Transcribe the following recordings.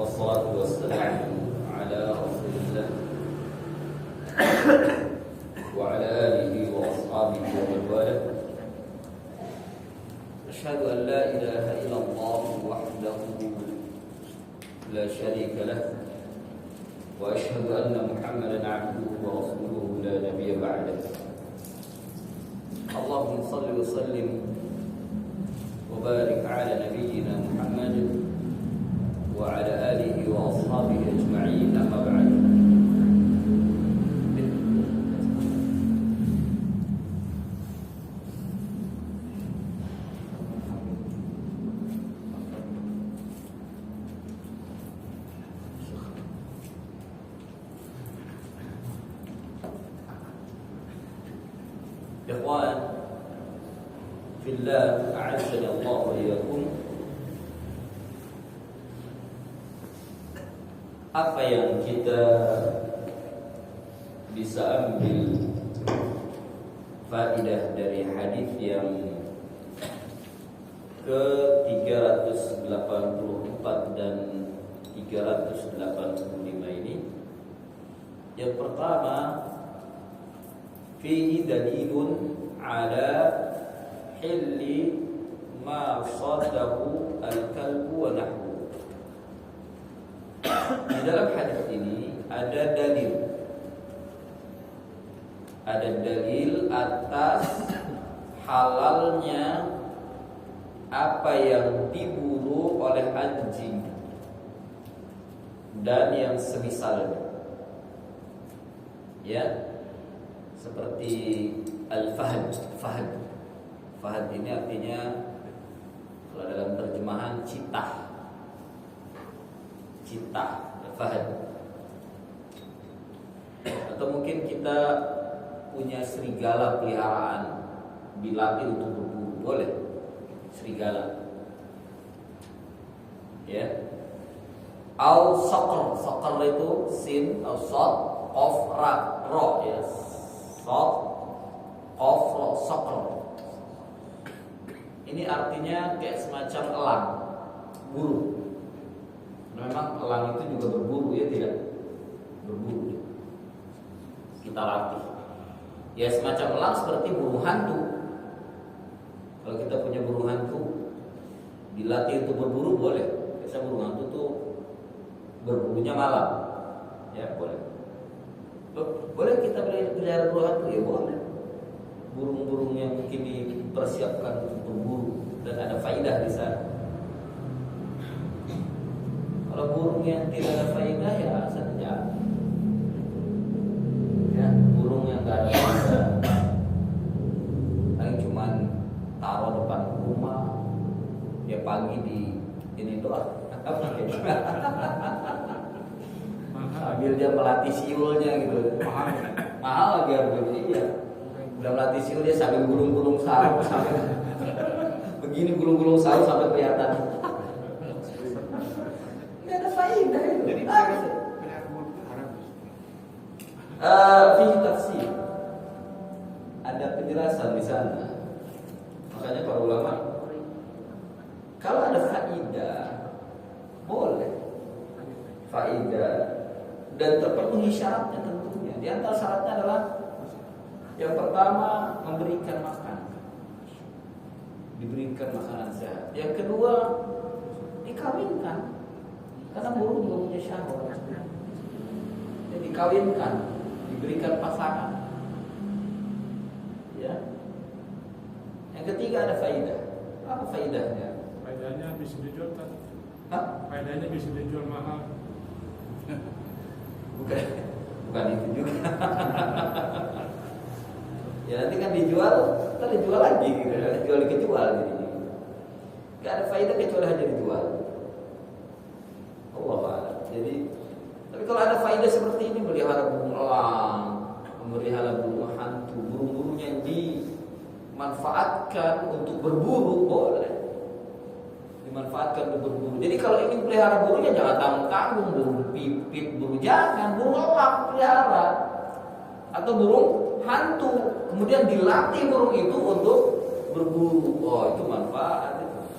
Wassalatu wassalamu ala Rasulillah wa ala alihi wa ashabihi wa man wala. Asyhadu an la ilaha illallah wahdahu la syarika lah wa asyhadu anna Muhammadan abduhu wa rasuluhu la nabiyya ba'dah. Allahumma shalli wa sallim wa barik ala nabiyyina Muhammad wa ala alihi wa ashabihi ajma'in, amma ba'd. Ikhwan fillah, a'azzani Allah wa iyyakum. Apa yang kita bisa ambil faedah dari hadis yang ke-384 dan 385 ini? Yang pertama, fihi dalilun ala hilli ma sadahu al-kalbu wa nahwu. Di dalam hadis ini ada dalil atas halalnya apa yang diburu oleh anjing dan yang semisalnya, ya, seperti al-fahd. Fahd ini artinya, kalau dalam terjemahan, citah, fahd. Atau mungkin kita punya serigala peliharaan, dilatih untuk berburu, boleh serigala, ya. Au saqr itu sin au sad qaf ra, ya, sad qaf ra, saqr. Ini artinya kayak semacam elang, burung. Memang elang itu juga berburu, ya tidak? Berburu. Kita latih. Ya semacam elang seperti burung hantu. Kalau kita punya burung hantu, dilatih untuk berburu, boleh. Biasanya burung hantu tuh berburunya malam, ya boleh. Boleh kita pelihara burung hantu, ya boleh. Burung-burung yang mungkin dipersiapkan untuk berburu dan ada faidah di sana. Kalau burung yang tidak ada faedah, ya saja. Ya, burung yang tidak ada faedah, paling cuman taruh depan rumah, dia pagi di ini doang. Sambil dia melatih siulnya gitu. Mahal lagi harganya, iya. Udah melatih siul, dia sambil gulung-gulung sarung, sambil begini gulung-gulung sarung sampai kelihatan. Jadi fihi tafsir, ada penjelasan di sana. Makanya para ulama, kalau ada faidah, boleh faidah dan terpenuhi syaratnya tentunya. Di antara syaratnya adalah yang pertama, memberikan makan, diberikan makanan sehat. Yang kedua, dikawinkan. Karena burung juga punya syahwat. Jadi dikawinkan, diberikan pasangan. Ya. Yang ketiga ada faidah. Apa faidahnya? Faidahnya bisa dijual kan? Hah? Faidahnya bisa dijual mahal. Bukan itu juga. Ya nanti kan dijual, kita dijual lagi gitu. Dijual jadi. Gak ada faidah kecuali hanya dijual. Jadi, tapi kalau ada faedah seperti ini, melihara burung elang, memelihara burung hantu, burung-burung yang dimanfaatkan untuk berburu, boleh dimanfaatkan untuk berburu. Jadi kalau ingin pelihara burungnya jangan tanggung-tanggung, burung pipit, burung jangan, burung elang pelihara atau burung hantu, kemudian dilatih burung itu untuk berburu. Oh, itu manfaat itu.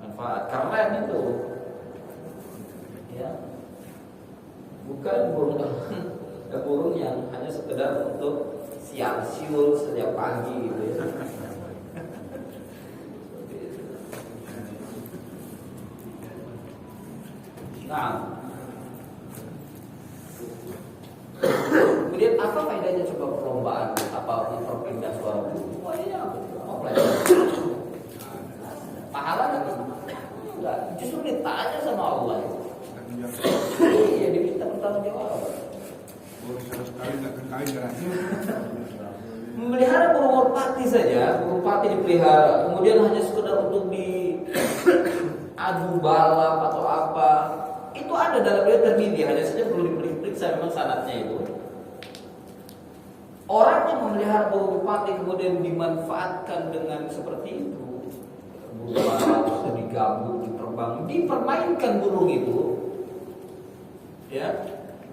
Manfaat keren itu. ya, bukan burung burung yang hanya sekedar untuk siul setiap pagi gitu ya. Nah, kemudian apa faedahnya coba perlombaan apa memperpindah suara burung? Faedahnya apa? Apa pelajaran? Pahala enggak? Justru ditanya sama Allah. Iya, diminta bertanggung jawab. Memelihara burung merpati saja, burung merpati dipelihara, kemudian hanya sekedar untuk diadu balap atau apa, itu ada dalam riwayat Tirmidzi, hanya saja perlu diperiksa memang sanadnya itu. Orang yang memelihara burung merpati kemudian dimanfaatkan dengan seperti itu, burung balap digabung, diterbang, dipermainkan burung itu, ya,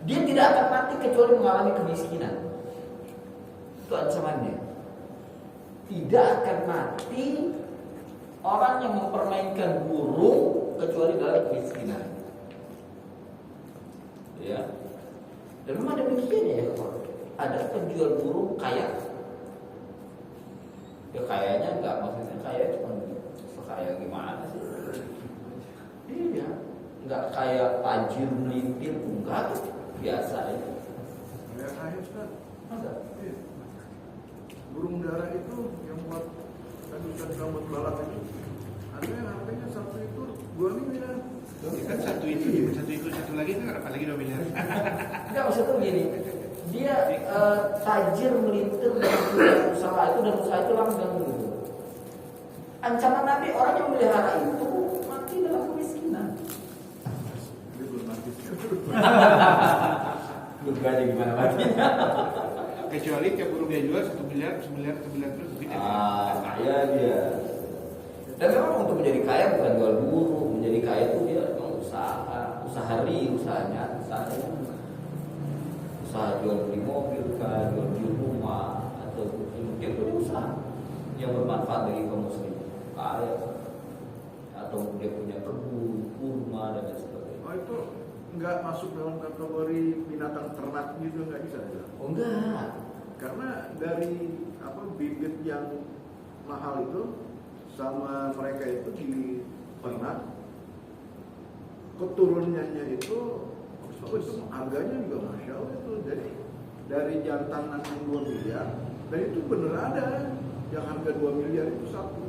dia tidak akan mati kecuali mengalami kemiskinan. Itu ancamannya. Tidak akan mati orang yang mempermainkan burung kecuali dalam kemiskinan. Ya. Dan memang demikian ya, ada penjual burung kaya. Ya kayanya enggak, maksudnya kaya cuma kaya gimana sih? Iya. Enggak kayak tajir melintir, enggak, biasa aja. Kayak kaya Ustaz. Masa? Iya. Burung dara itu yang buat tadi Ustaz bilang buat balap itu, ada yang harganya satu itu 2 miliar. Kan satu itu, satu lagi kan apalagi 2 miliar. Enggak, maksudnya begini, dia tajir melintir dan punya usaha itu, dan usaha itu langgeng gitu. Ancaman Nabi, orang yang memelihara itu mati dalam kemiskinan. Dia belum mati. Duganya gimana matinya? Kecuali kayak burung dia jual 1 miliar terus begitu. Kaya dia. Dan memang untuk menjadi kaya bukan jual burung, menjadi kaya itu dia memang usahanya, usaha jual beli mobil kan, jual beli rumah, atau mungkin itu usaha yang bermanfaat bagi kaum muslim, kaya, atau dia punya kebun, kurma dan lain sebagainya. Oh itu nggak masuk dalam kategori binatang ternak gitu, nggak bisa ya? Oh enggak. Karena dari bibit yang mahal itu sama mereka itu di ternak, keturunannya itu harganya juga masya Allah itu. Jadi dari jantanan yang 2 miliar, dan itu bener ada yang harga 2 miliar itu satu.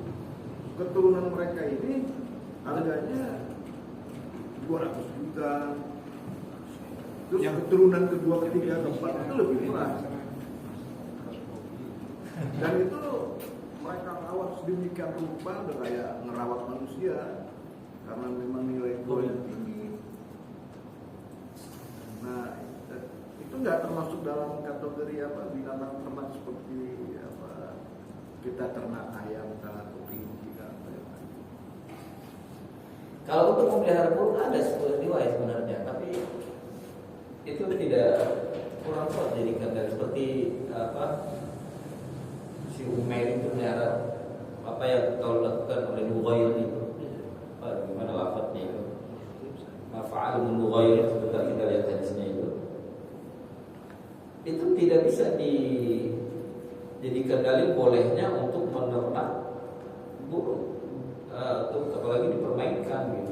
Keturunan mereka ini harganya 200 juta. Terus yang keturunan kedua, ketiga, keempat itu lebih murah. Dan itu mereka rawat sedemikian rupa udah kayak ngerawat manusia, karena memang nilai jualnya tinggi. Nah itu nggak termasuk dalam kategori binatang ternak seperti kita ternak ayam atau kelinci apa ya. Kalau untuk memelihara burung ada riwayat sebenarnya, tapi itu tidak kurang kuat jadikan dari seperti si Umair itu memelihara apa yang kau lakukan oleh Nughayr itu, gimana lafadznya itu, maf'al min Nughayr, sebentar kita lihat hadisnya itu tidak bisa dijadikan dalil bolehnya untuk menernak burung, untuk apalagi dipermainkan gitu.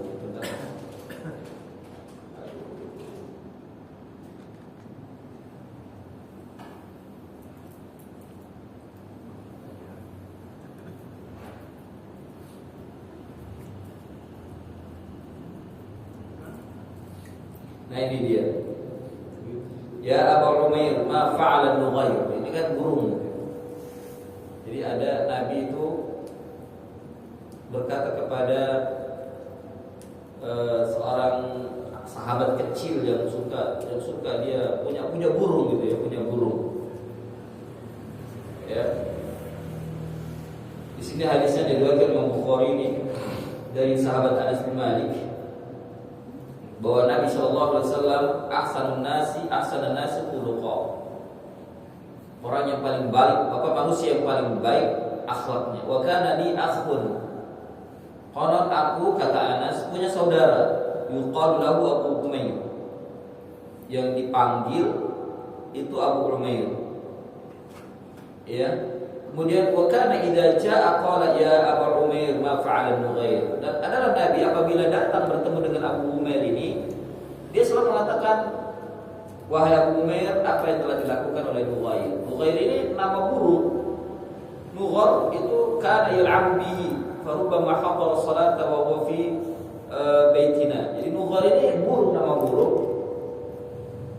Nah ini dia. Ya Abu Umair, ma fa'ala Nughayr. Ini kan burung. Jadi ada Nabi itu berkata kepada seorang sahabat kecil yang suka dia punya burung gitu ya, punya burung. Ya. Di sini hadisnya diriwayatkan Imam Bukhari ini dari sahabat Anas bin Malik bahwa Nabi Shallallahu Alaihi Wasallam ahsanun nasi khuluqa, orang yang paling baik, manusia yang paling baik akhlaknya. Wa kana li akhun, konon aku, kata Anas, punya saudara yuqalu lahu Abu Umair. Yang dipanggil itu Abu Umair. Ya. Kemudian wa kana idza jaa qala ya Abu Umair ma fa'ala Nughair. Dan adalah Nabi apabila datang bertemu dengan Abu Umair ini, dia selalu mengatakan, wahai Abu Umair, apa yang telah dilakukan oleh Nughair? Nughair ini nama burung. Nughair itu kana yal'abu bihi, fa rubbama hadara salata wa huwa fi baitina. Jadi Nughair ini burung, nama burung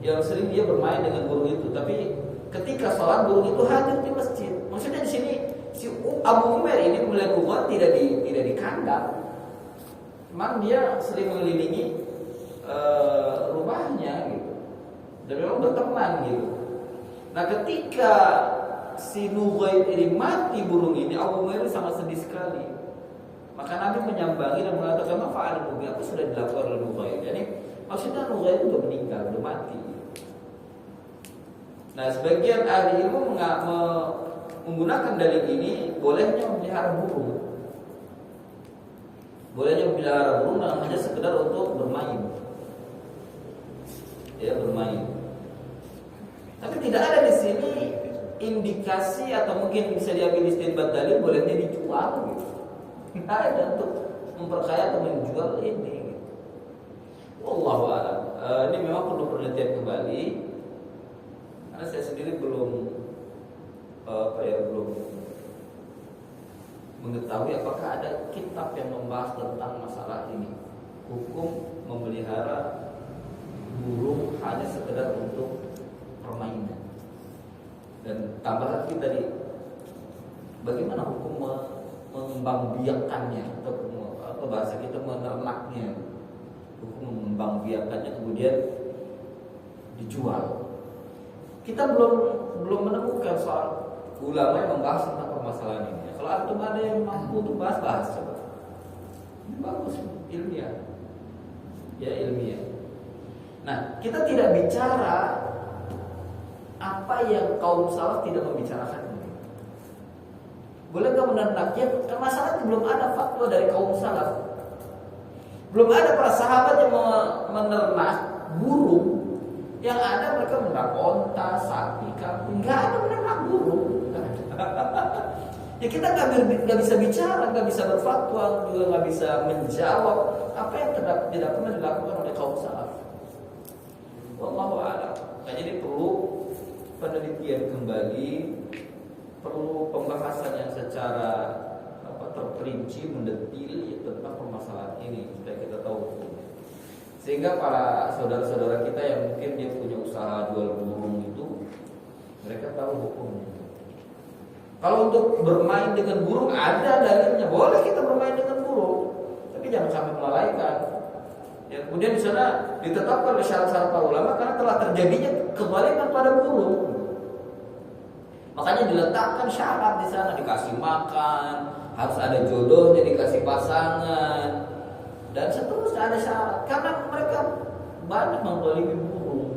yang sering dia bermain dengan burung itu. Tapi ketika sholat burung itu hadir di masjid. Maksudnya di sini si Abu Umair ini melihat Nughair tidak di kandang. Memang dia sering mengelilingi rumahnya gitu. Dan memang berteman gitu. Nah ketika si Nughair ini mati burung ini, Abu Umair sangat sedih sekali. Maka Nabi menyambangi dan mengatakan, "Mafa'al Nughair, apa sudah dilakukan oleh Nughair?" Jadi maksudnya Nughair itu sudah meninggal, sudah mati. Nah sebagian ahli ilmu menggunakan dalil ini bolehnya memelihara burung. Bolehnya memelihara burung hanya sekedar untuk bermain. Ya, bermain. Tapi tidak ada di sini indikasi atau mungkin bisa diambil istinbat dalil bolehnya dijual gitu. Tidak ada untuk memperkaya atau menjual ini gitu. Wallahu a'lam. Ini memang perlu penelitian kembali. Karena saya sendiri belum mengetahui apakah ada kitab yang membahas tentang masalah ini. Hukum memelihara burung hanya sekedar untuk permainan. Dan tambahan kita tadi, bagaimana hukum mengembangbiakannya atau bahasa kita menernaknya, hukum mengembangbiakannya kemudian dijual. Kita belum menemukan soal ulama yang membahas tentang permasalahan ini. Kalau antum ada yang mampu untuk bahas coba. Ini bagus, ilmiah. Ya ilmiah. Nah, kita tidak bicara apa yang kaum salaf tidak membicarakan. Boleh nggak menernaknya? Karena masalahnya belum ada fatwa dari kaum salaf. Belum ada para sahabat yang menernak burung. Yang ada mereka menernak onta, sapi, kambing. Nggak ada menernak burung. Ya kita nggak bisa bicara, nggak bisa berfatwa, juga nggak bisa menjawab apa yang tidak pernah dilakukan oleh kaum salaf. Wallahu a'lam. Nah, jadi perlu penelitian kembali, perlu pembahasan yang secara terperinci, mendetil ya, tentang permasalahan ini supaya kita tahu hukumnya. Sehingga para saudara-saudara kita yang mungkin dia punya usaha jual burung itu, mereka tahu hukumnya. Kalau untuk bermain dengan burung ada dalilnya, boleh kita bermain dengan burung, tapi jangan sampai melalaikan. Ya, kemudian di sana ditetapkan oleh syarat-syarat para ulama karena telah terjadinya kezaliman pada burung. Makanya diletakkan syarat di sana, dikasih makan, harus ada jodohnya, dikasih pasangan, dan seterusnya ada syarat. Karena mereka banyak menzalimi burung,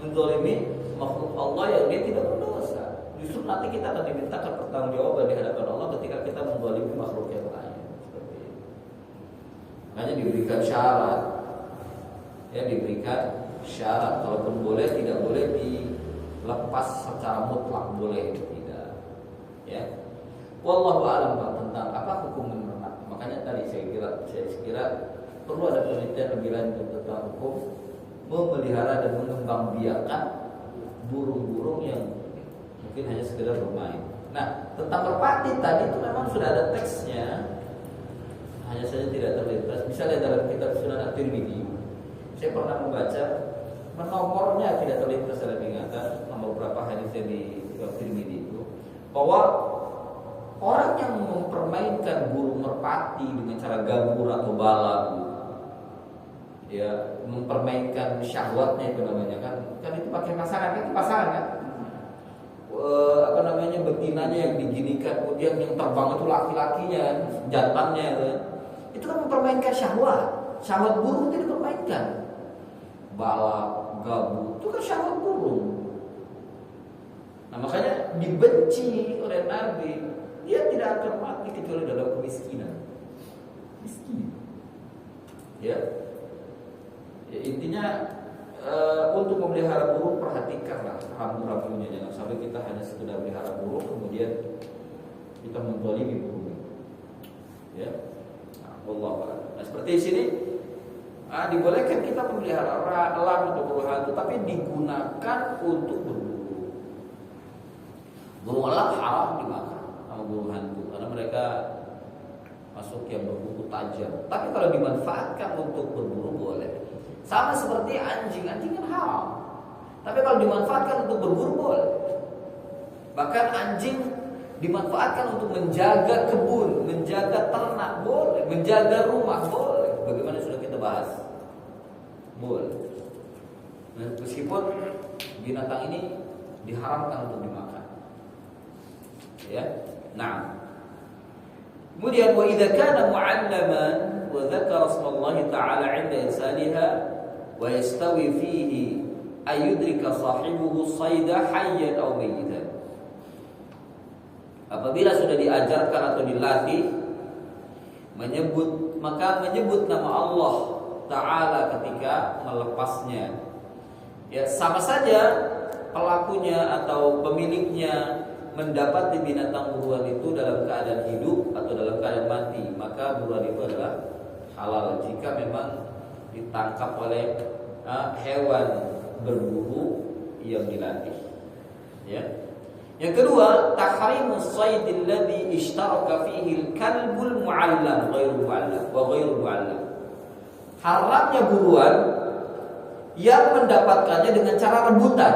menzalimi makhluk Allah yang dia tidak berdosa. Justru nanti kita akan dimintakan pertanggungjawaban di hadapan Allah ketika kita menzalimi makhluk yang lain. Seperti itu. Makanya diberikan syarat, ya diberikan syarat. Kalaupun boleh, tidak boleh dilepas secara mutlak, boleh tidak. Ya. Wallahu a'lam tentang apa hukum menernak. Makanya tadi saya kira perlu ada penelitian lebih lanjut tentang hukum memelihara dan mengembangbiakan burung-burung yang mungkin hanya sekedar bermain. Nah, tentang merpati tadi itu memang sudah ada teksnya, hanya saja tidak terlintas. Misalnya dalam kitab Sunan At-Tirmidzi, saya pernah membaca, nomornya tidak terlintas dalam ingatan, nomor berapa hadisnya di At-Tirmidzi itu, bahwa orang yang mempermainkan burung merpati dengan cara gabur atau balap, ya mempermainkan syahwatnya itu namanya kan itu pakai pasangan, kan itu pasangan kan, betinanya yang diginikan, kemudian yang terbang itu laki-lakinya, jantannya itu kan mempermainkan syahwat burung itu dipermainkan, balap, gabur itu kan syahwat burung. Nah makanya dibenci oleh Nabi. Dia tidak akan mati kecuali dalam kemiskinan. Miskin. Ya. intinya untuk memelihara burung perhatikanlah rambu-rambunya, jangan sampai kita hanya sekedar melihara burung kemudian kita menzalimi burung. Ya. Nah, seperti di sini dibolehkan kita memelihara elang atau burung hantu, tapi digunakan untuk berburu. Burung elang haram dimakan sama burung hantu karena mereka masuk yang berburu tajam. Tapi kalau dimanfaatkan untuk berburu boleh. Sama seperti anjing kan haram. Tapi kalau dimanfaatkan untuk berburu boleh. Bahkan anjing dimanfaatkan untuk menjaga kebun, menjaga ternak boleh, menjaga rumah boleh. Bagaimana sudah kita bahas? Boleh. Meskipun binatang ini diharamkan untuk dimakan. Ya. Nah. Kemudian wa idza kana mu'allaman wa dzakara ismallah ta'ala 'inda insaniha wa yastawi fihi ayudrika sahibuhu sayda hayyan aw mayyitan. Apabila sudah diajarkan atau dilatih menyebut nama Allah Ta'ala ketika melepasnya, ya sama saja pelakunya atau pemiliknya mendapati binatang buruan itu dalam keadaan hidup atau dalam keadaan mati, maka buruan itu adalah halal jika memang ditangkap oleh hewan berburu yang dilatih. Ya. Yang kedua, tahrimus saydil ladzi ishtaraka fihi al-kalbul mu'allam ghairu mu'allam wa ghairu mu'allam. Haramnya buruan yang mendapatkannya dengan cara rebutan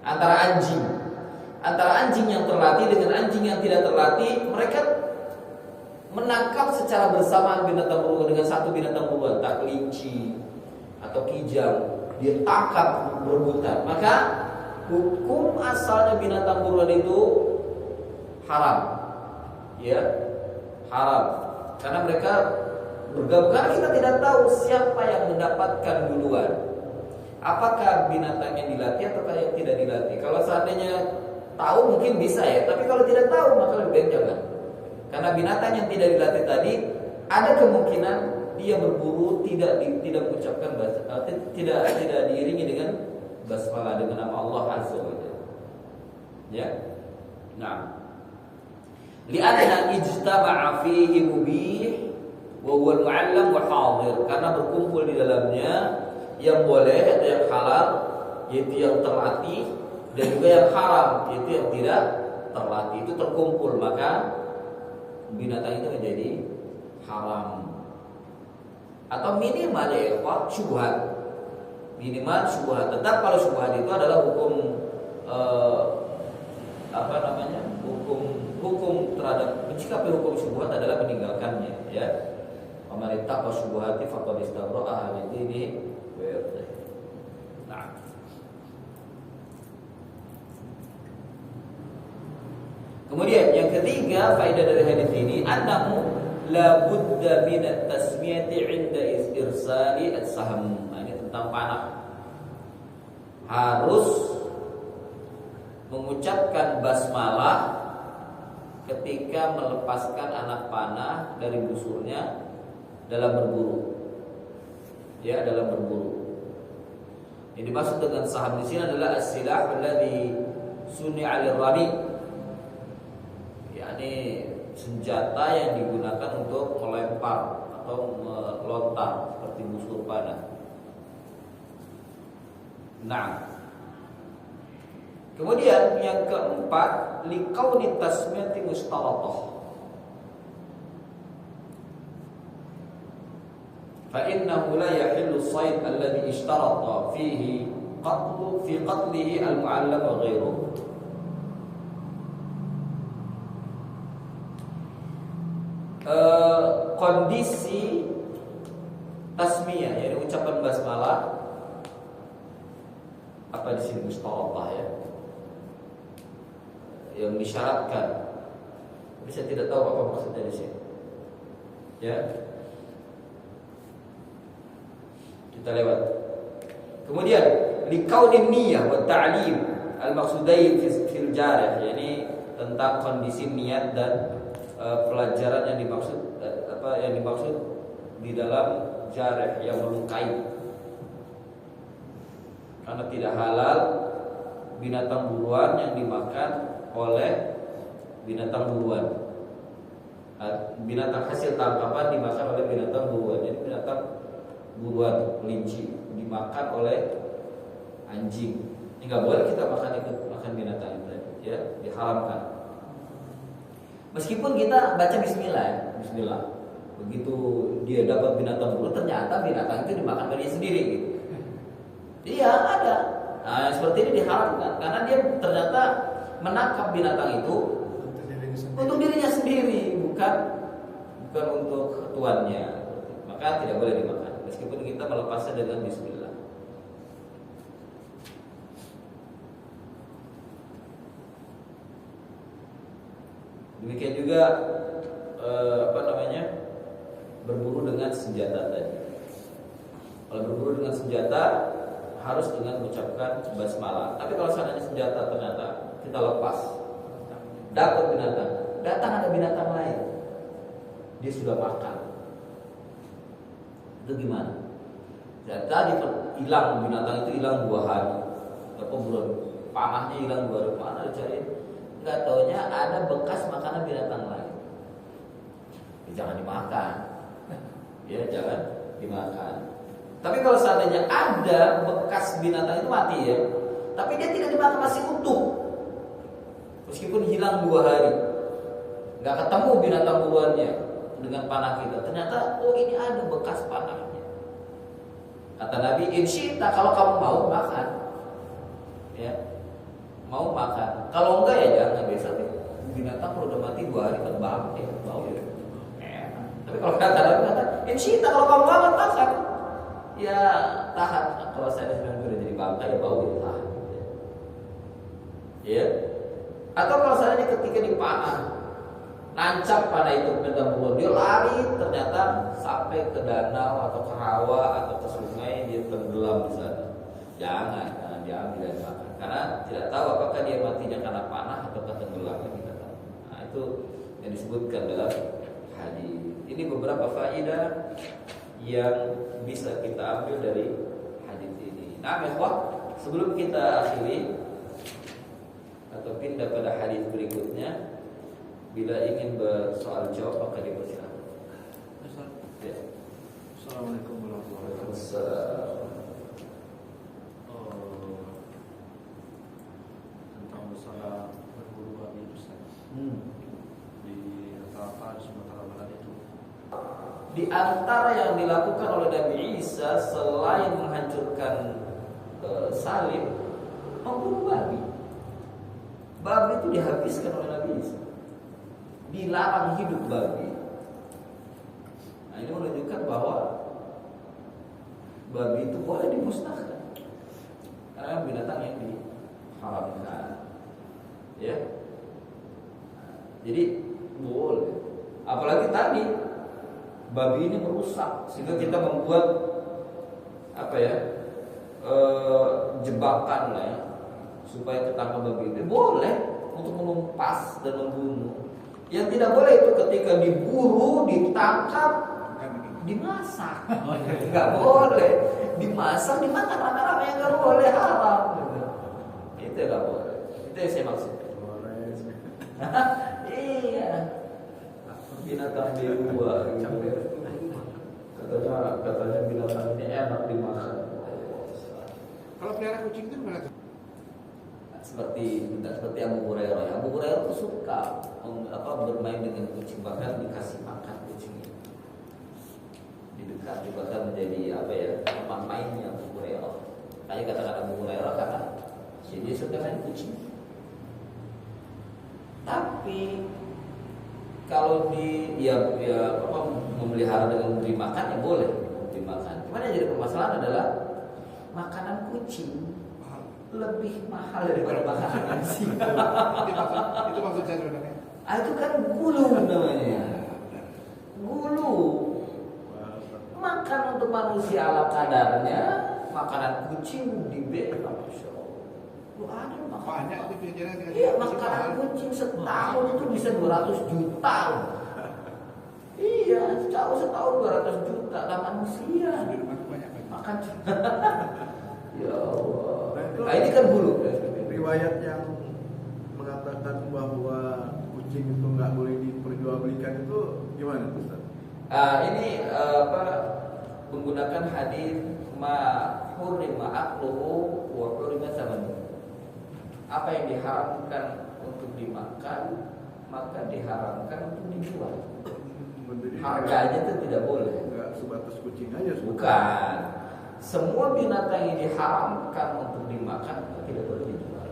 antara anjing yang terlatih dengan anjing yang tidak terlatih. Mereka menangkap secara bersamaan binatang buruan dengan satu binatang buruan, tak kelinci atau kijang, dia tangkap berebutan. Maka hukum asalnya binatang buruan itu haram. Ya, haram. Karena mereka bergabung, karena kita tidak tahu siapa yang mendapatkan duluan. Apakah binatang yang dilatih atau yang tidak dilatih? Kalau seandainya tahu mungkin bisa ya, tapi kalau tidak tahu maka lebih baik jangan. Karena binatang yang tidak dilatih tadi ada kemungkinan dia berburu tidak mengucapkan tidak diiringi dengan basmalah, dengan nama Allah Azza wa Jalla. Ya. Nah. Li'anna ijtama'a fihi mubih wa huwa al-mu'allam wa hadir, karena berkumpul di dalamnya yang boleh atau yang halal, yaitu yang terlatih, dan juga yang haram, yaitu yang tidak terlatih, itu terkumpul, maka binatang itu menjadi haram. Atau minimal ya syubhat. Minimal syubhat. Tetap kalau syubhat itu adalah hukum hukum terhadap mencikapi hukum syubhat adalah meninggalkannya, ya. Faman ittaqa syubhati faqad istabra'a li dinihi wa irdihi. Nah. Kemudian yang ketiga faedah dari hadis ini, annahu la budda min at-tasmiyati 'inda irsali as-sahm. Nah, ini tentang panah. Harus mengucapkan basmalah ketika melepaskan anak panah dari busurnya dalam berburu. Ya, dalam berburu. Yang dimaksud dengan saham di sini adalah as-silah alladhi suni'a lir-rami. Yakni senjata yang digunakan untuk melempar atau melontar seperti busur panah. Nah, kemudian yang keempat, liqauli tasmiyati mustaratah. Fa innahu la yahillu as-sayd alladhi ishtarata fihi qatlihi al-mu'allam wa ghayruhu. Kondisi tasmiyah, yaitu ucapan basmalah, apa di sini mustaratah ya, yang disyaratkan. Tapi saya tidak tahu apa maksudnya di sini. Ya, kita lewat. Kemudian liqaulin niyyah wa ta'lim al-maqsudain fil jarih, yakni tentang kondisi niat dan pelajaran yang dimaksud di dalam jarih yang melukai. Karena tidak halal binatang buruan yang dimakan oleh binatang buruan. Binatang hasil tangkapan dimakan oleh binatang buruan. Jadi binatang buruan, kelinci dimakan oleh anjing. Ini nggak boleh kita makan binatang itu, ya, diharamkan. Meskipun kita baca Bismillah, ya. Bismillah. Begitu dia dapat binatang buruan, ternyata binatang itu dimakan oleh dia sendiri, gitu. Iya ada. Nah, seperti ini diharamkan karena dia ternyata menangkap binatang itu untuk dirinya sendiri, bukan untuk tuannya. Maka tidak boleh dimakan meskipun kita melepasnya dengan Bismillah. Demikian juga berburu dengan senjata tadi. Kalau berburu dengan senjata harus dengan mengucapkan basmalah. Tapi kalau seandainya senjata ternyata kita lepas, dapat binatang, datang ada binatang lain, dia sudah makan, itu gimana? Dan tadi hilang binatang itu hilang 2 hari, apa bulan panahnya hilang 2 hari, mana dicari? Nggak taunya ada bekas makanan binatang lain. Ya, jangan dimakan, ya jangan dimakan. Tapi kalau seandainya ada bekas binatang itu mati, ya, tapi dia tidak dimakan, masih utuh, meskipun hilang 2 hari, nggak ketemu binatang buruannya dengan panah kita, ternyata oh ini ada bekas panahnya. Kata Nabi, insyita, kalau kamu mau makan, ya, mau makan. Kalau enggak ya jangan. Biasa binatang kalau udah mati 2 hari kan bau, ya, bau ya. Tapi kalau kata Nabi, insyita, kalau kamu mau makan, ya tahan. Kalau saya sudah jadi bangkai ya bau, ya tahan. Ya. Atau kalau seandainya ketika dipanah, nancap panah itu binatang buruan, dia lari ternyata sampai ke danau atau ke rawa atau ke sungai, dia tenggelam di sana. Jangan diambil dan makan, karena tidak tahu apakah dia matinya karena panah atau tenggelamnya kita tahu. Nah, itu yang disebutkan dalam hadis. Ini beberapa faedah yang bisa kita ambil dari hadis ini. Nah, ikhwah, sebelum kita akhiri atau pindah pada hadis berikutnya, bila ingin bersoal jawab maka dipersilakan. Ya. Assalamualaikum warahmatullahi wabarakatuh. Tentang masalah berburu babi Ustaz. Di rata-rata di Sumatera Barat itu. Di antara yang dilakukan oleh Nabi Isa selain menghancurkan salib, memburu babi. Babi itu dihabiskan oleh Nabi Isa. Dilarang hidup babi. Nah, ini menunjukkan bahwa babi itu boleh dimusnahkan karena binatang yang diharamkan, ya. Jadi boleh. Apalagi tadi babi ini merusak sehingga kita membuat jebakan lah ya, supaya ketangkap babi ini boleh untuk menumpas dan membunuh. Yang tidak boleh itu ketika diburu, ditangkap, dimasak. Nggak boleh. Dimasak, dimakan rame-rame, yang nggak boleh, haram. Itu nggak boleh. Itu yang saya maksud. Iya. Binatang dewa. Katanya binatang ini enak dimakan. Kalau pelihara kucing itu gimana? Seperti Abu Hurairah. Abu Hurairah itu suka bermain dengan kucing, bahkan dikasih makan kucing itu. Didekat juga kan menjadi teman mainnya Abu Hurairah. Kayak kata-kata Abu Hurairah karena dia suka main kucing. Tapi kalau memelihara dengan memberi makan ya boleh memberi makan. Cuman yang jadi permasalahan adalah makanan kucing lebih mahal daripada makanan manusia. Itu maksud saya sebenarnya. Itu kan gulu namanya. Gulu. Makan untuk manusia ala kadarnya, makanan kucing dibeli, Masya Allah. Ada makan. Banyak itu pilihannya. Iya, makanan kucing setahun itu bisa 200 juta. Iya, setahun 200 juta. Lah manusia makan. Ya Allah. Nah, ini kan bulu. Riwayat yang mengatakan bahwa kucing itu nggak boleh diperjualbelikan itu gimana Ustaz? Ini menggunakan hadis ma hurrima akluhu wa hurrima thamanu. Apa yang diharamkan untuk dimakan maka diharamkan untuk dijual. Harganya itu tidak boleh. Enggak sebatas kucing aja. Bukan. Semua binatang yang diharamkan untuk dimakan tidak boleh dijual.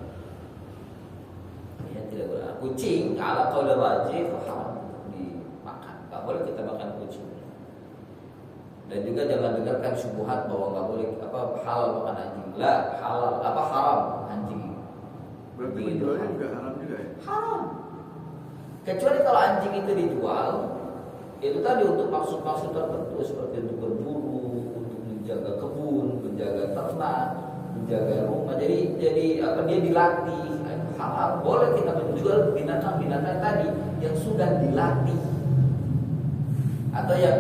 Ya, tidak boleh. Kucing ala qaul rajih haram dimakan. Enggak boleh kita makan kucing. Dan juga jangan dengarkan syubhat bahwa enggak boleh halal makan anjing. La halal haram anjing. Berarti menjualnya juga haram juga ya? Haram. Kecuali kalau anjing itu dijual, itu tadi untuk maksud-maksud tertentu seperti untuk berburu, untuk menjaga kebun, menjaga ternak, menjaga rumah. Jadi dia dilatih. Halal. Boleh kita menjual binatang-binatang tadi yang sudah dilatih atau yang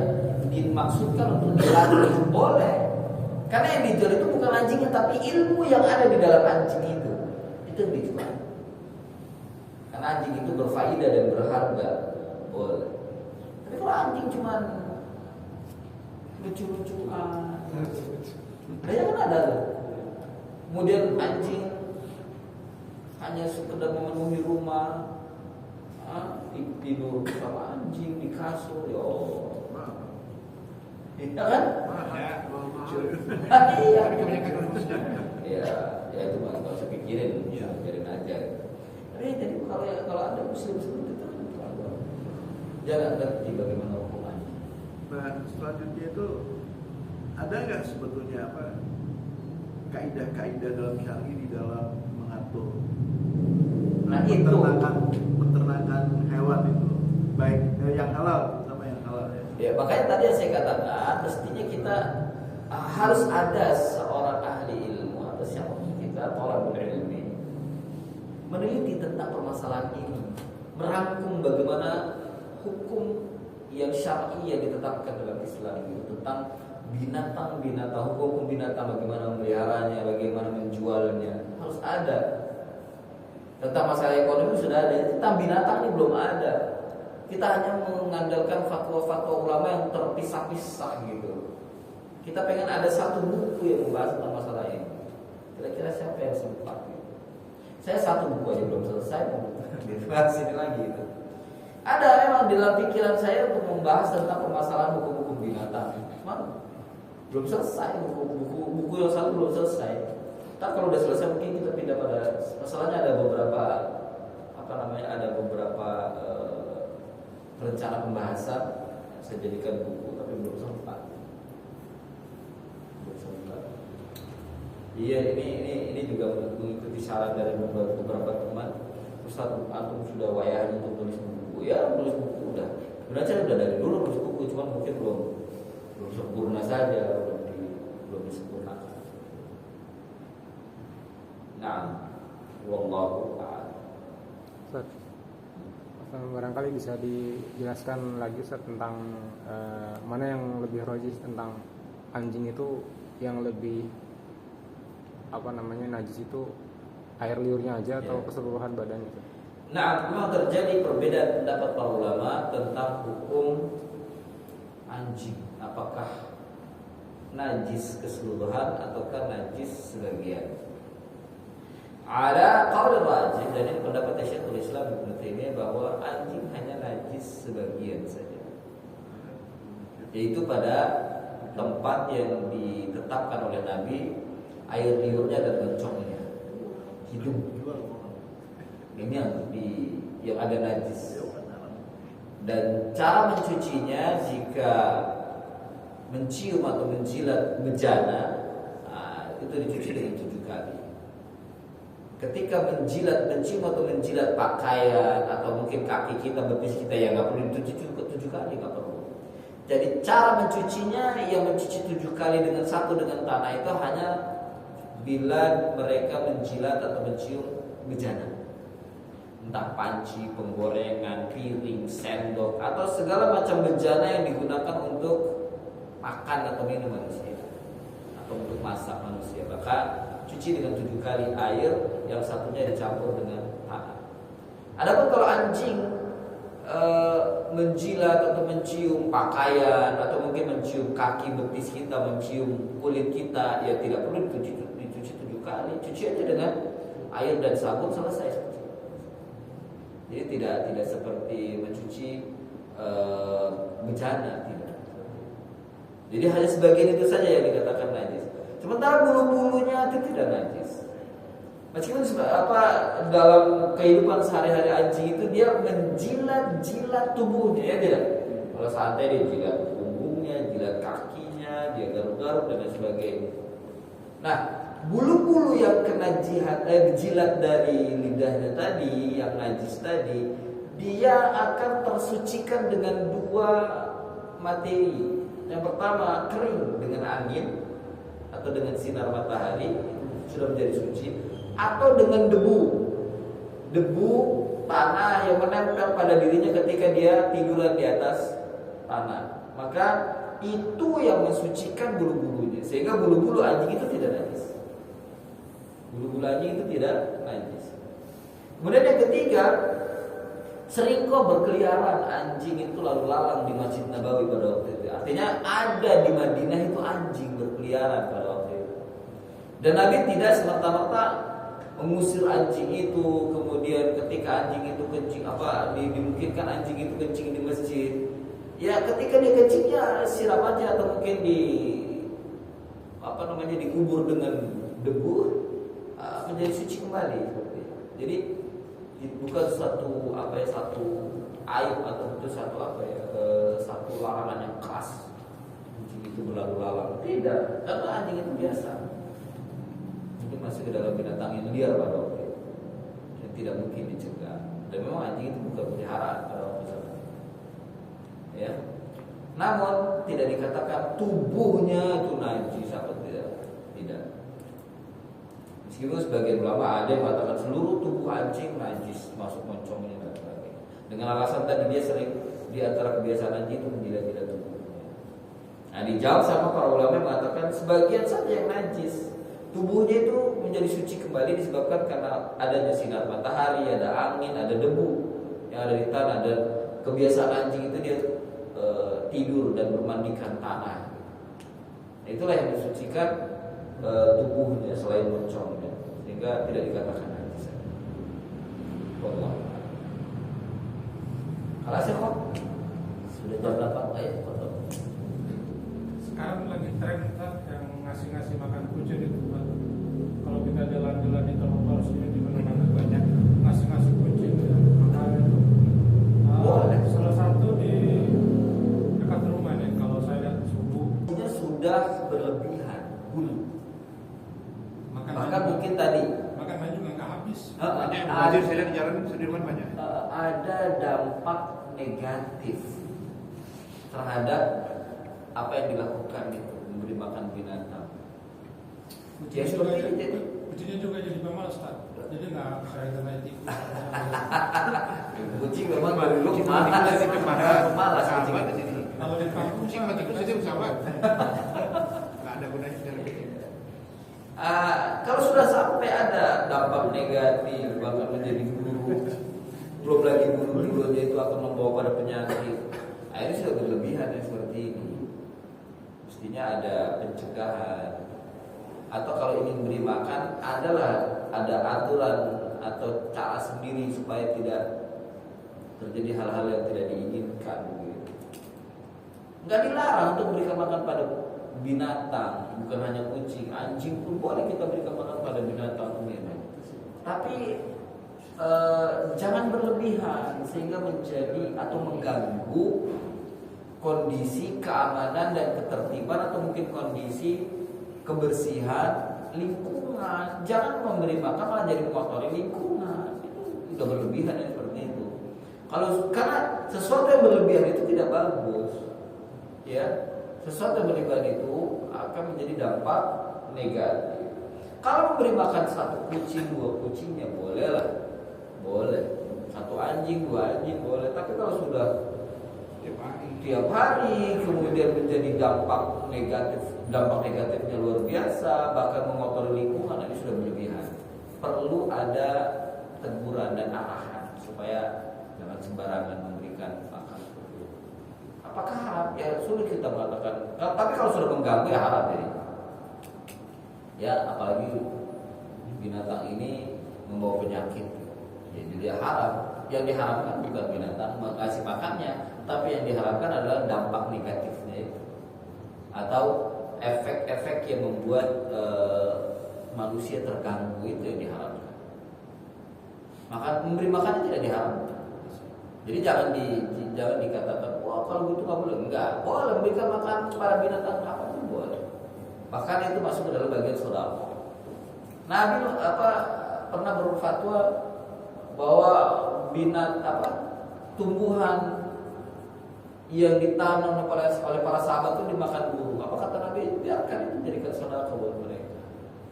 dimaksudkan untuk dilatih, boleh. Karena yang dijual itu bukan anjingnya tapi ilmu yang ada di dalam anjing itu yang dijual. Karena anjing itu berfaedah dan berharga, boleh. Tapi kalau anjing cuma lucu-lucuan, banyak kan ada. Kemudian anjing hanya sekedar memenuhi rumah, tidur sama anjing di kasur, ya Allah. Iya kan? Iya. Ya itu mah nggak usah pikirin, pikirin aja. Jadi kalau ada muslim seperti itu, jangan ngerti bagaimana hukumannya. Nah selanjutnya itu ada nggak sebetulnya kaidah-kaidah dalam syar'i di dalam mengatur peternakan hewan itu, baik yang halal sama yang halal ya. Ya makanya tadi yang saya katakan mestinya kita harus ada seorang ahli ilmu atau siapa kita thalabul ilmi meneliti tentang permasalahan ini, merangkum bagaimana hukum yang syar'i yang ditetapkan dalam Islam itu tentang binatang-binatang, hukum binatang, bagaimana memeliharanya, bagaimana menjualnya, harus ada. Tentang masalah ekonomi sudah ada, tentang binatang ini belum ada. Kita hanya mengandalkan fatwa-fatwa ulama yang terpisah-pisah gitu. Kita pengen ada satu buku yang membahas tentang masalah ini. Kira-kira siapa yang sempat gitu. Saya satu buku aja belum selesai, mau dibahas ini lagi gitu. Ada memang di dalam pikiran saya untuk membahas tentang permasalahan hukum-hukum binatang. Cuman belum selesai, buku yang satu belum selesai. Ntar kalau udah selesai mungkin kita pindah pada masalahnya ada beberapa rencana pembahasan saya jadikan buku tapi belum sempat. Iya ini juga mengikuti saran dari beberapa teman. Ustaz antum sudah wayahnya untuk tulis buku. Ya tulis buku udah. Sebenarnya saya udah dari dulu tulis buku, cuman mungkin belum sempurna saja, belum disempurnakan. Nah, wallahu a'lam. Ustaz, barangkali bisa dijelaskan lagi Ustaz tentang mana yang lebih rajih tentang anjing itu yang lebih najis itu air liurnya aja atau keseluruhan badannya itu? Nah, memang terjadi perbedaan pendapat para ulama tentang hukum anjing. Apakah najis keseluruhan ataukah najis sebagian? Ada qaul rajih dan ini pendapat Syekhul Islam Ibnu Taimiyah bahwa anjing hanya najis sebagian saja. Yaitu pada tempat yang ditetapkan oleh Nabi, air liurnya dan kencongnya, hidung. Ini yang ada najis. Dan cara mencucinya jika mencium atau menjilat bejana, itu dicuci dengan 7 kali. Ketika mencium atau menjilat pakaian atau mungkin kaki kita, betis kita, ya nggak perlu dicuci 7 kali, nggak perlu. Jadi cara mencucinya yang mencuci 7 kali dengan tanah itu hanya bila mereka menjilat atau mencium bejana, entah panci, penggorengan, piring, sendok atau segala macam bejana yang digunakan untuk makan atau minum manusia. Nah, atau untuk masak manusia. Maka cuci dengan 7 kali air, yang satunya dicampur dengan tanah. Adapun kalau anjing menjilat atau mencium pakaian atau mungkin mencium kaki betis kita, mencium kulit kita, ya tidak perlu dicuci 7 kali. Cuci aja dengan air dan sabun, selesai. Jadi tidak seperti mencuci bejana, tidak. Jadi hanya sebagian itu saja yang dikatakan najis. Sementara bulu-bulunya itu tidak najis. Meskipun dalam kehidupan sehari-hari anjing itu dia menjilat-jilat tubuhnya, ya tidak. Kalau santai dia jilat punggungnya, jilat kakinya, dia garuk-garuk dan lain sebagainya. Nah, bulu-bulu yang kena jilat dari lidahnya tadi, yang najis tadi, dia akan tersucikan dengan 2 materi. Yang pertama, kering dengan angin atau dengan sinar matahari, sudah menjadi suci. Atau dengan debu tanah yang menempel pada dirinya ketika dia tiduran di atas tanah, maka itu yang mensucikan bulu-bulunya, sehingga bulu-bulu anjing itu tidak najis. Bulu-bulu anjing itu tidak najis. Kemudian yang ketiga, sering kok berkeliaran anjing itu lalu lalang di Masjid Nabawi pada waktu itu. Artinya ada di Madinah itu anjing berkeliaran pada waktu itu. Dan Nabi tidak semerta-merta mengusir anjing itu, kemudian ketika anjing itu kencing dimungkinkan anjing itu kencing di masjid, ya ketika dia kencingnya siram aja atau mungkin dikubur dengan debu, menjadi suci kembali. Jadi bukan satu aib atau itu satu larangan yang keras. Anjing itu berlalu lalang, tidak, karena anjing itu biasa. Masih ke dalam binatang yang liar pada waktu itu, yang tidak mungkin dicegah. Dan memang anjing itu bukan peliharaan pada waktu itu, ya. Namun tidak dikatakan tubuhnya itu najis atau tidak. Meskipun sebagian ulama ada yang mengatakan seluruh tubuh anjing najis, masuk moncongnya dan sebagainya. Dengan alasan tadi dia sering di antara kebiasaan anjing itu menjilat-jilat tubuhnya. Nah, dijawab sama para ulama yang mengatakan sebagian saja yang najis. Tubuhnya itu menjadi suci kembali disebabkan karena adanya sinar matahari, ada angin, ada debu yang ada di tanah, dan kebiasaan anjing itu dia tidur dan bermandikan tanah. Itulah yang mensucikan tubuhnya selain moncongnya, sehingga tidak dikatakan najis. Allah. Kalau sih kok sudah jam 8, ayo foto. Sekarang lagi tren yang ngasih makan kucing itu, Pak. Kalau kita jalan-jalan di trotoar sini di mana-mana banyak ngasih kucing ya, makan itu. Salah satu di dekat rumah nih, kalau saya lihat subuhnya sudah berlebihan bulu. Bahkan mungkin tadi makan baju nggak habis. Banjir saya lihat di jalan Sudirman banyak. Ada dampak negatif terhadap apa yang dilakukan itu, memberi makan binatang. Kucingnya juga jadi pemalas, Pak. Jadi nggak kayak kena tikus. Kucing memang baru lu pemalas kucing. Kalau di kampung Kucing sama tikus itu sama. Nggak ada gunanya dalam kucing. Kalau sudah sampai ada dampak negatif, bahkan menjadi buruk, belum lagi bulu-bulunya itu akan membawa pada penyakit, ini sudah berlebihan ya, seperti ini. Mestinya ada pencegahan, atau kalau ingin beri makan ada aturan atau cara sendiri supaya tidak terjadi hal-hal yang tidak diinginkan gitu. Nggak dilarang untuk berikan makan pada binatang, bukan hanya kucing, anjing pun boleh kita berikan makan pada binatang umumnya. Tapi jangan berlebihan sehingga menjadi atau mengganggu kondisi keamanan dan ketertiban atau mungkin kondisi kebersihan lingkungan. Jangan memberi makan malah jadi mengotori lingkungan. Itu sudah berlebihan ya, seperti itu. Karena sesuatu yang berlebihan itu tidak bagus. Ya, sesuatu yang berlebihan itu akan menjadi dampak negatif. Kalau memberi makan 1 kucing, 2 kucing ya boleh lah. Boleh. 1 anjing, 2 anjing boleh. Tapi kalau sudah tiap hari tiap hari, kemudian menjadi dampak negatifnya luar biasa, bahkan mengotori lingkungan, ini sudah berlebihan. Perlu ada teguran dan arahan supaya jangan sembarangan memberikan makan. Apakah haram? Ya sulit kita mengatakan. Tapi kalau sudah mengganggu ya haram jadi. Ya apalagi binatang ini membawa penyakit, ya, jadi haram. Yang diharamkan bukan binatang mengasih makannya, tapi yang diharapkan adalah dampak negatifnya atau efek-efek yang membuat manusia terganggu, itu yang diharapkan. Memberi makan tidak diharamkan. Jadi jangan dikatakan wah kalau gitu nggak boleh. Enggak, boleh memberikan makan para binatang apa pun boleh. Bahkan itu masuk ke dalam bagian sedekah. Nabi pernah berfatwa bahwa tumbuhan yang ditanam oleh para sahabat itu dimakan burung. Apa kata Nabi? Biarkan itu jadikan sedekah buat mereka.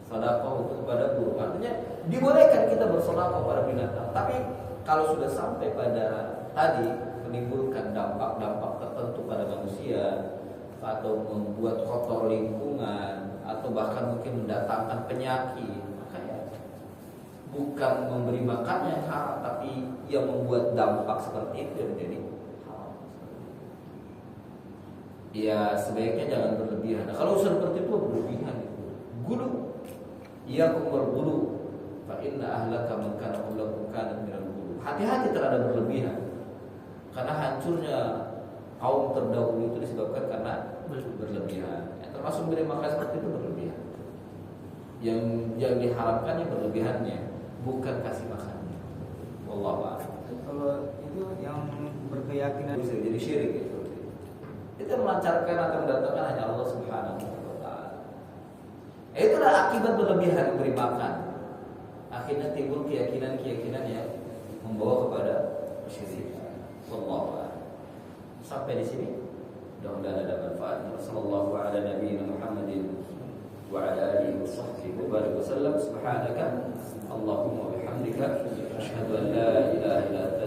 Sedekah untuk kepada burung. Artinya dibolehkan kita bersedekah pada binatang. Tapi kalau sudah sampai pada tadi menimbulkan dampak-dampak tertentu pada manusia atau membuat kotor lingkungan atau bahkan mungkin mendatangkan penyakit, makanya bukan memberi makan yang haram, tapi yang membuat dampak seperti itu yang menjadi haram. Ya sebaiknya jangan berlebihan. Nah, kalau seperti itu berlebihan itu gulu, ia kumur gulu. Fa inna ahlaka man kana qablakum kana minal gulu. Hati-hati terhadap berlebihan. Karena hancurnya kaum terdahulu itu disebabkan karena berlebihan. Ya, termasuk memberi makan seperti itu berlebihan. Yang diharapkan yang berlebihannya, bukan kasih makannya. Wallahu a'lam. Kalau itu yang berkeyakinan Bisa jadi syirik itu. Itu melancarkan atau mendatangkan hanya Allah Subhanahu wa taala. Itulah akibat berlebihan memberi makan. Akhirnya timbul keyakinan-keyakinan yang membawa kepada syirik. Wallahu a'lam. Sampai di sini mudah-mudahan ada manfaatnya. Sallallahu ala nabiyina Muhammadin wa ala alihi wa sahbihi wa barik wa sallam. Subhanaka Allahumma wa bihamdika asyhadu an la ilaha illa anta